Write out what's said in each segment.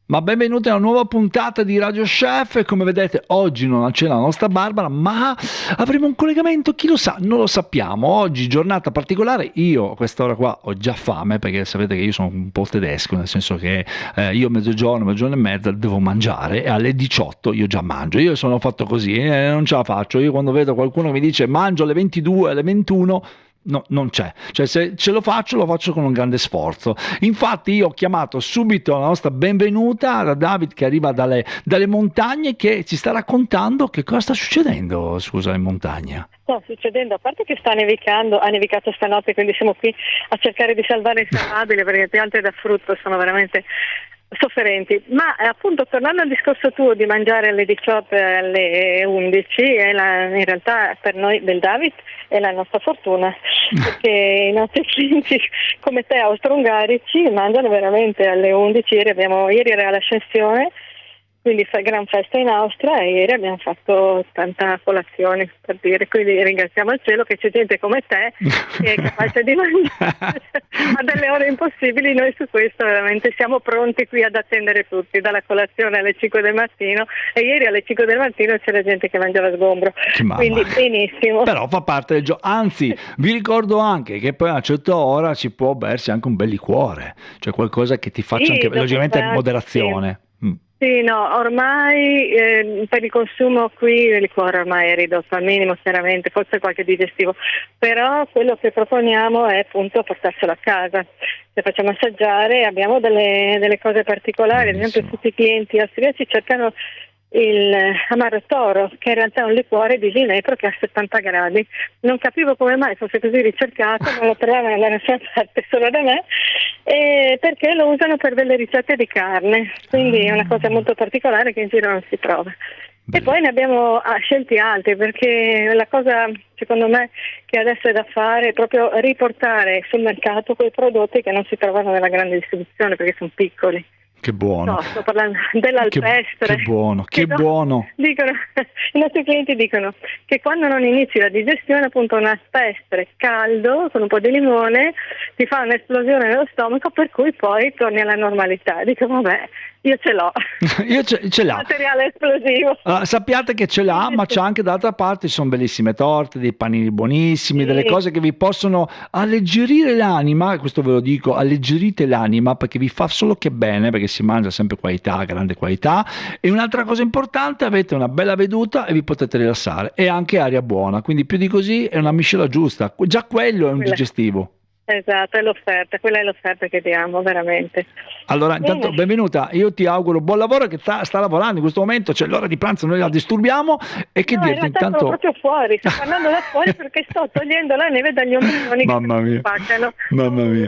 Ma benvenuti a una nuova puntata di Radio Chef. E come vedete oggi non c'è la nostra Barbara, ma avremo un collegamento, chi lo sa, non lo sappiamo. Oggi giornata particolare, io a quest'ora qua ho già fame perché sapete che io sono un po' tedesco, nel senso che io mezzogiorno e mezza devo mangiare e alle 18 io già mangio. Io sono fatto così e non ce la faccio. Io quando vedo qualcuno che mi dice mangio alle 22, alle 21, no, non c'è, cioè se ce lo faccio con un grande sforzo. Infatti io ho chiamato subito la nostra benvenuta da David che arriva dalle montagne, che ci sta raccontando che cosa sta succedendo, scusa, in montagna. Sta succedendo, a parte che sta nevicando, ha nevicato stanotte, quindi siamo qui a cercare di salvare il salvabile perché le piante da frutto sono veramente sofferenti. Ma appunto tornando al discorso tuo di mangiare alle 18 e alle 11, in realtà per noi del David è la nostra fortuna, perché i nostri clienti come te austro-ungarici mangiano veramente alle 11. Ieri era l'ascensione, quindi fa gran festa in Austria e ieri abbiamo fatto tanta colazione, per dire, quindi ringraziamo il cielo che c'è gente come te che è capace di mangiare a delle ore impossibili. Noi su questo veramente siamo pronti qui ad attendere tutti, dalla colazione alle 5 del mattino, e ieri alle 5 del mattino c'era gente che mangiava sgombro, quindi benissimo. Però fa parte del gioco, anzi vi ricordo anche che poi a una certa ora ci può bersi anche un bel liquore, cioè qualcosa che ti faccia anche, logicamente moderazione. Sì, no, ormai per il consumo qui il liquore ormai è ridotto al minimo, chiaramente, forse qualche digestivo, però quello che proponiamo è appunto portarselo a casa. Se facciamo assaggiare abbiamo delle cose particolari, ad esempio tutti i clienti austriaci cercano il Amaro Toro, che in realtà è un liquore di ginepro che ha 70 gradi. Non capivo come mai fosse così ricercato, non lo trovavo da nessuna parte, solo da me, perché lo usano per delle ricette di carne, quindi è una cosa molto particolare che in giro non si trova. E poi ne abbiamo scelti altri, perché la cosa secondo me che adesso è da fare è proprio riportare sul mercato quei prodotti che non si trovano nella grande distribuzione perché sono piccoli. Che buono. No, sto parlando dell'alpestre. Che buono, che buono. Dicono, i nostri clienti dicono che quando non inizi la digestione, appunto un alpestre caldo con un po' di limone ti fa un'esplosione nello stomaco, per cui poi torni alla normalità. Dico vabbè, io ce l'ho. Io ce l'ho. Materiale esplosivo. Sappiate che ce l'ha, ma c'è anche d'altra parte, ci sono bellissime torte, dei panini buonissimi, delle cose che vi possono alleggerire l'anima, questo ve lo dico, alleggerite l'anima perché vi fa solo che bene, perché si mangia sempre qualità, grande qualità. E un'altra cosa importante, avete una bella veduta e vi potete rilassare, e anche aria buona, quindi più di così è una miscela giusta, già quello è un digestivo. Esatto, è l'offerta, quella è l'offerta che diamo veramente. Allora, intanto benvenuta, io ti auguro buon lavoro, che sta lavorando in questo momento, c'è l'ora di pranzo, noi la disturbiamo, e che dirti intanto... Sono proprio fuori, sto parlando da fuori perché sto togliendo la neve dagli ombrelloni che si spaccano. Mamma mia,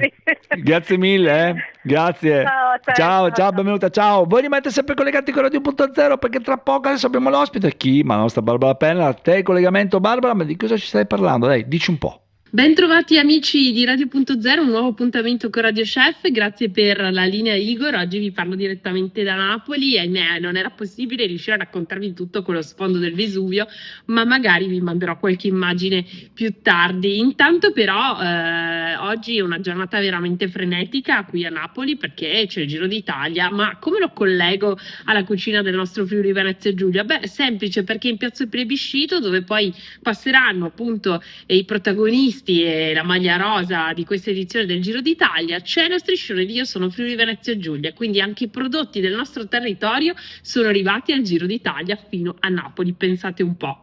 grazie mille, grazie, ciao, benvenuta, ciao. Voi rimanete sempre collegati con Radio.0 perché tra poco adesso abbiamo l'ospite, chi? Ma la nostra Barbara Penna. A te il collegamento, Barbara, ma di cosa ci stai parlando? Dai, dici un po'. Bentrovati amici di Radio.0, un nuovo appuntamento con Radio Chef, grazie per la linea Igor. Oggi vi parlo direttamente da Napoli e non era possibile riuscire a raccontarvi tutto con lo sfondo del Vesuvio, ma magari vi manderò qualche immagine più tardi. Intanto però oggi è una giornata veramente frenetica qui a Napoli perché c'è il Giro d'Italia, ma come lo collego alla cucina del nostro Friuli Venezia Giulia? Beh, semplice, perché in Piazza del Plebiscito, dove poi passeranno appunto i protagonisti e la maglia rosa di questa edizione del Giro d'Italia, c'è lo striscione di Io sono Friuli Venezia Giulia, quindi anche i prodotti del nostro territorio sono arrivati al Giro d'Italia fino a Napoli, pensate un po'.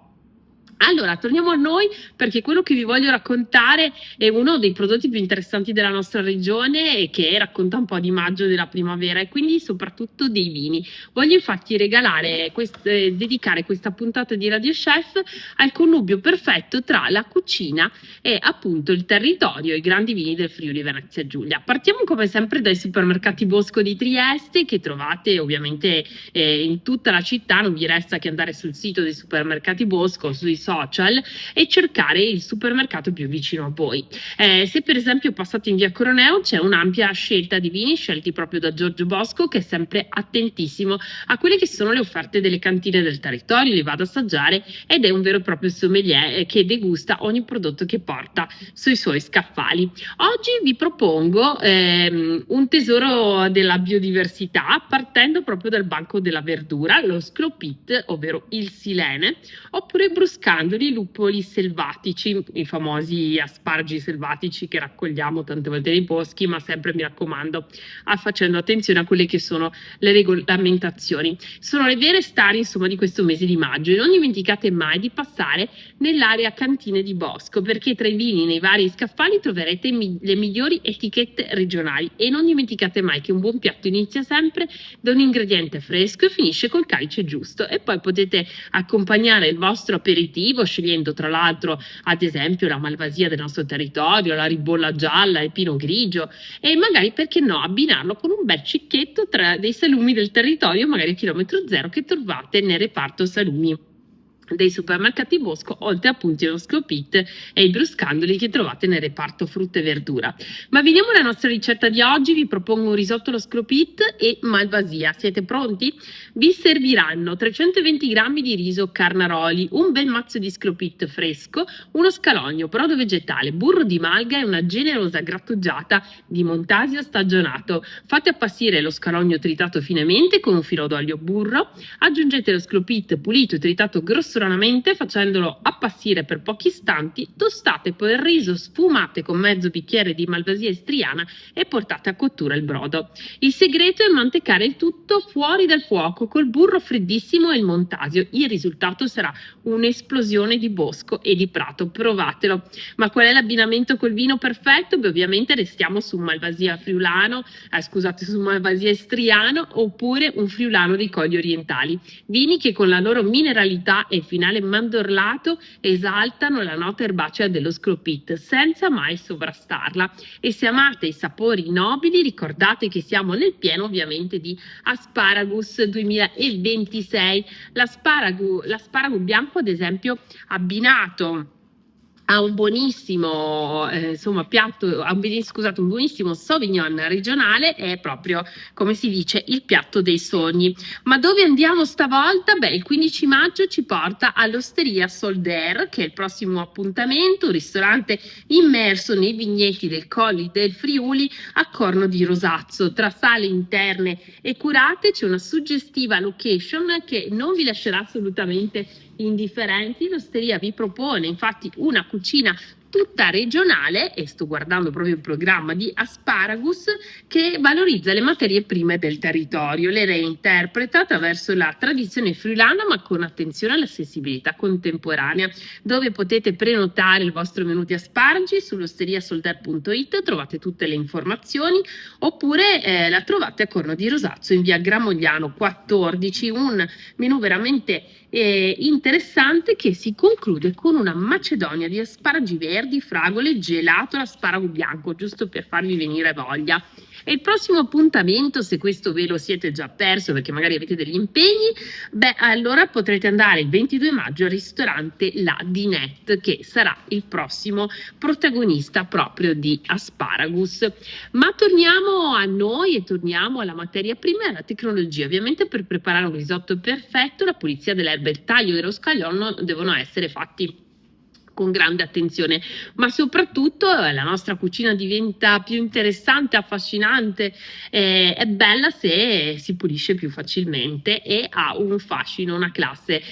Allora, torniamo a noi, perché quello che vi voglio raccontare è uno dei prodotti più interessanti della nostra regione e che racconta un po' di maggio, della primavera e quindi soprattutto dei vini. Voglio infatti dedicare questa puntata di Radio Chef al connubio perfetto tra la cucina e appunto il territorio e i grandi vini del Friuli Venezia Giulia. Partiamo come sempre dai supermercati Bosco di Trieste, che trovate ovviamente in tutta la città. Non vi resta che andare sul sito dei supermercati Bosco, sui social social e cercare il supermercato più vicino a voi. Se per esempio passate in via Coroneo c'è un'ampia scelta di vini scelti proprio da Giorgio Bosco, che è sempre attentissimo a quelle che sono le offerte delle cantine del territorio, li va ad assaggiare ed è un vero e proprio sommelier che degusta ogni prodotto che porta sui suoi scaffali. Oggi vi propongo un tesoro della biodiversità, partendo proprio dal banco della verdura, lo Sclopit, ovvero il silene, oppure bruscandoli, lupoli selvatici, i famosi asparagi selvatici che raccogliamo tante volte nei boschi, ma sempre, mi raccomando, facendo attenzione a quelle che sono le regolamentazioni. Sono le vere star, insomma, di questo mese di maggio, e non dimenticate mai di passare nell'area cantine di Bosco, perché tra i vini nei vari scaffali troverete le migliori etichette regionali, e non dimenticate mai che un buon piatto inizia sempre da un ingrediente fresco e finisce col calice giusto, e poi potete accompagnare il vostro aperitivo scegliendo tra l'altro ad esempio la malvasia del nostro territorio, la ribolla gialla, il pino grigio, e magari, perché no, abbinarlo con un bel cicchetto tra dei salumi del territorio, magari a chilometro zero, che trovate nel reparto salumi dei supermercati Bosco, oltre appunto allo Sclopit e i bruscandoli che trovate nel reparto frutta e verdura. Ma veniamo alla nostra ricetta di oggi. Vi propongo un risotto allo Sclopit e malvasia. Siete pronti? Vi serviranno 320 g di riso Carnaroli, un bel mazzo di Sclopit fresco, uno scalogno, brodo vegetale, burro di malga e una generosa grattugiata di montasio stagionato. Fate appassire lo scalogno tritato finemente con un filo d'olio burro, aggiungete lo Sclopit pulito e tritato grossolanamente facendolo appassire per pochi istanti, tostate poi il riso, sfumate con mezzo bicchiere di malvasia istriana e portate a cottura il brodo. Il segreto è mantecare il tutto fuori dal fuoco col burro freddissimo e il montasio. Il risultato sarà un'esplosione di bosco e di prato, provatelo. Ma qual è l'abbinamento col vino perfetto? Beh, ovviamente restiamo su un malvasia friulano, su un malvasia istriano, oppure un friulano dei colli orientali, vini che con la loro mineralità e finale mandorlato esaltano la nota erbacea dello Sclopit senza mai sovrastarla. E se amate i sapori nobili, ricordate che siamo nel pieno ovviamente di Asparagus 2026. L'asparago bianco, ad esempio, abbinato a un buonissimo un buonissimo Sauvignon regionale, è proprio, come si dice, il piatto dei sogni. Ma dove andiamo stavolta? Beh, il 15 maggio ci porta all'Osteria Solder, che è il prossimo appuntamento, un ristorante immerso nei vigneti del Colli del Friuli a Corno di Rosazzo. Tra sale interne e curate c'è una suggestiva location che non vi lascerà assolutamente indifferenti. L'osteria vi propone infatti una cucina tutta regionale, e sto guardando proprio il programma di Asparagus, che valorizza le materie prime del territorio, le reinterpreta attraverso la tradizione friulana, ma con attenzione alla sensibilità contemporanea. Dove potete prenotare il vostro menù di asparagi? Sull'osteriasolder.it trovate tutte le informazioni, oppure la trovate a Corno di Rosazzo in via Gramogliano 14, un menù veramente interessante che si conclude con una macedonia di asparagi verdi, fragole, gelato all'asparago bianco, giusto per farvi venire voglia. E il prossimo appuntamento, se questo ve lo siete già perso perché magari avete degli impegni, beh, allora potrete andare il 22 maggio al ristorante La Dinette, che sarà il prossimo protagonista proprio di Asparagus. Ma torniamo a noi e torniamo alla materia prima e alla tecnologia. Ovviamente per preparare un risotto perfetto la pulizia dell'erba e il taglio dello scaglione devono essere fatti con grande attenzione, ma soprattutto la nostra cucina diventa più interessante, affascinante, è bella se si pulisce più facilmente e ha un fascino, una classe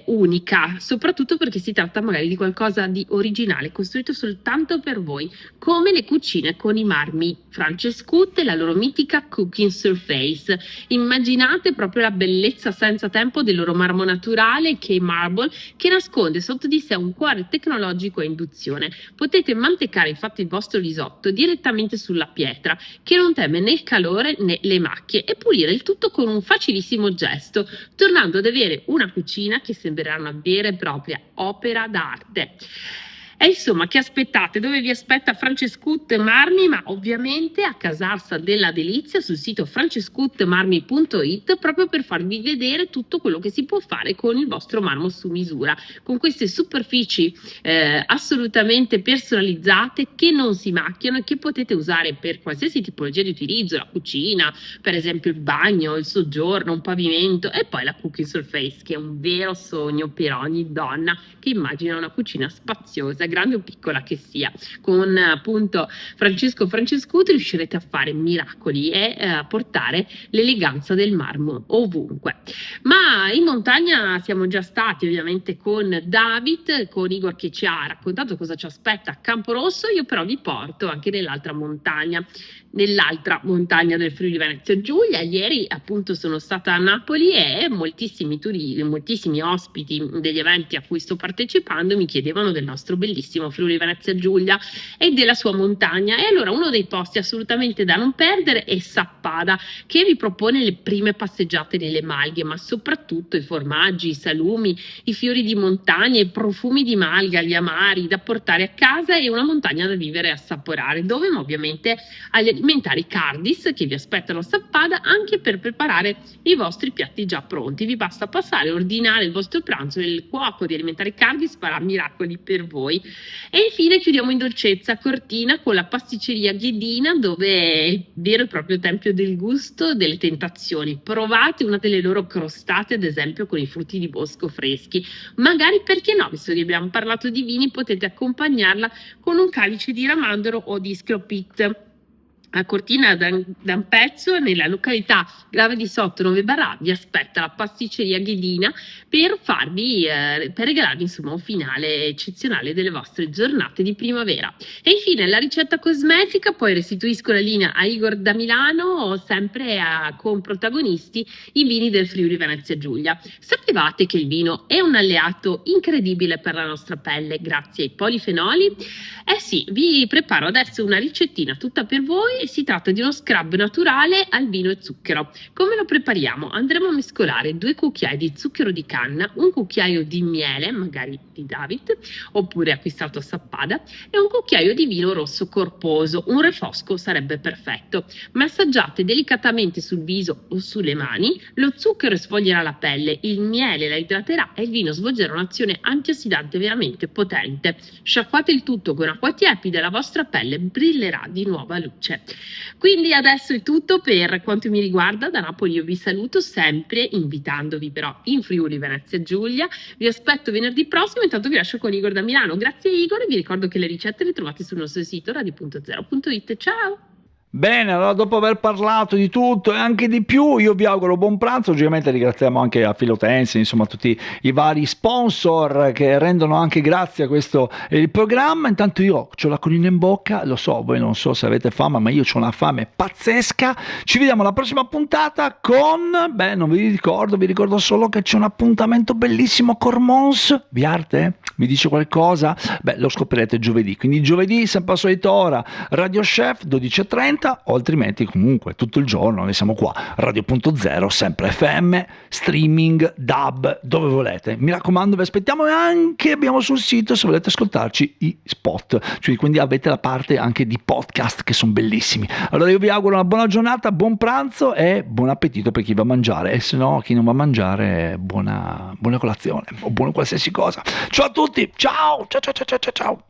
unica, soprattutto perché si tratta magari di qualcosa di originale, costruito soltanto per voi, come le cucine con i marmi Francescut e la loro mitica cooking surface. Immaginate proprio la bellezza senza tempo del loro marmo naturale K-Marble, che nasconde sotto di sé un cuore tecnologico a induzione. Potete mantecare infatti il vostro risotto direttamente sulla pietra, che non teme né il calore né le macchie, e pulire il tutto con un facilissimo gesto, tornando ad avere una cucina che sembrerà una vera e propria opera d'arte. E insomma, che aspettate? Dove vi aspetta Francescut Marmi? Ma ovviamente a Casarsa della Delizia sul sito francescutmarmi.it, proprio per farvi vedere tutto quello che si può fare con il vostro marmo su misura, con queste superfici assolutamente personalizzate che non si macchiano e che potete usare per qualsiasi tipologia di utilizzo, la cucina, per esempio il bagno, il soggiorno, un pavimento, e poi la cooking surface, che è un vero sogno per ogni donna che immagina una cucina spaziosa, grande o piccola che sia. Con appunto Francesco Francescuti riuscirete a fare miracoli e a portare l'eleganza del marmo ovunque. Ma in montagna siamo già stati ovviamente con David, con Igor che ci ha raccontato cosa ci aspetta a Camporosso. Io però vi porto anche nell'altra montagna del Friuli Venezia Giulia. Ieri appunto sono stata a Napoli e moltissimi ospiti degli eventi a cui sto partecipando mi chiedevano del nostro bellissimo Friuli Venezia Giulia e della sua montagna. E allora uno dei posti assolutamente da non perdere è Sappada, che vi propone le prime passeggiate nelle malghe, ma soprattutto i formaggi, i salumi, i fiori di montagna, i profumi di malga, gli amari da portare a casa e una montagna da vivere e assaporare, dove ovviamente agli alimentari Cardis che vi aspettano a Sappada anche per preparare i vostri piatti già pronti. Vi basta passare, ordinare il vostro pranzo e il cuoco di alimentari Cardis farà miracoli per voi. E infine chiudiamo in dolcezza a Cortina con la pasticceria Ghedina, dove è il vero e proprio tempio del gusto, delle tentazioni. Provate una delle loro crostate, ad esempio con i frutti di bosco freschi. Magari, perché no, visto che abbiamo parlato di vini, potete accompagnarla con un calice di ramandoro o di sclopit. A Cortina d'Ampezzo, nella località Grave di Sotto 9 Barà, vi aspetta la pasticceria Ghedina per regalarvi insomma un finale eccezionale delle vostre giornate di primavera. E infine la ricetta cosmetica, poi restituisco la linea a Igor da Milano, sempre con protagonisti i vini del Friuli Venezia Giulia. Sapevate che il vino è un alleato incredibile per la nostra pelle grazie ai polifenoli? Eh sì, vi preparo adesso una ricettina tutta per voi. Si tratta di uno scrub naturale al vino e zucchero. Come lo prepariamo? Andremo a mescolare 2 cucchiai di zucchero di canna, un cucchiaio di miele, magari di David, oppure acquistato a Sappada, e un cucchiaio di vino rosso corposo, un refosco sarebbe perfetto. Massaggiate delicatamente sul viso o sulle mani, lo zucchero sfoglierà la pelle, il miele la idraterà e il vino svolgerà un'azione antiossidante veramente potente. Sciacquate il tutto con acqua tiepida e la vostra pelle brillerà di nuova luce. Quindi adesso è tutto per quanto mi riguarda. Da Napoli io vi saluto, sempre invitandovi però in Friuli Venezia Giulia. Vi aspetto venerdì prossimo, intanto vi lascio con Igor da Milano. Grazie Igor, e vi ricordo che le ricette le trovate sul nostro sito radio.0.it. Ciao! Bene, allora dopo aver parlato di tutto e anche di più, io vi auguro buon pranzo. Ovviamente ringraziamo anche a Filotensi, insomma tutti i vari sponsor che rendono anche grazie a questo il programma. Intanto io ho la collina in bocca, lo so, voi non so se avete fame, ma io ho una fame pazzesca. Ci vediamo alla prossima puntata con, non vi ricordo solo che c'è un appuntamento bellissimo con Cormons. Viarte? Mi dice qualcosa? Lo scoprirete giovedì, quindi giovedì sempre a solita ora, Radio Chef 12:30. O altrimenti comunque tutto il giorno noi siamo qua, Radio.0, sempre FM, streaming, dub, dove volete. Mi raccomando, vi aspettiamo, e anche abbiamo sul sito, se volete ascoltarci, i spot, cioè quindi avete la parte anche di podcast che sono bellissimi. Allora io vi auguro una buona giornata, buon pranzo e buon appetito per chi va a mangiare, e se no chi non va a mangiare buona colazione o buona qualsiasi cosa. Ciao a tutti, ciao ciao ciao ciao ciao ciao.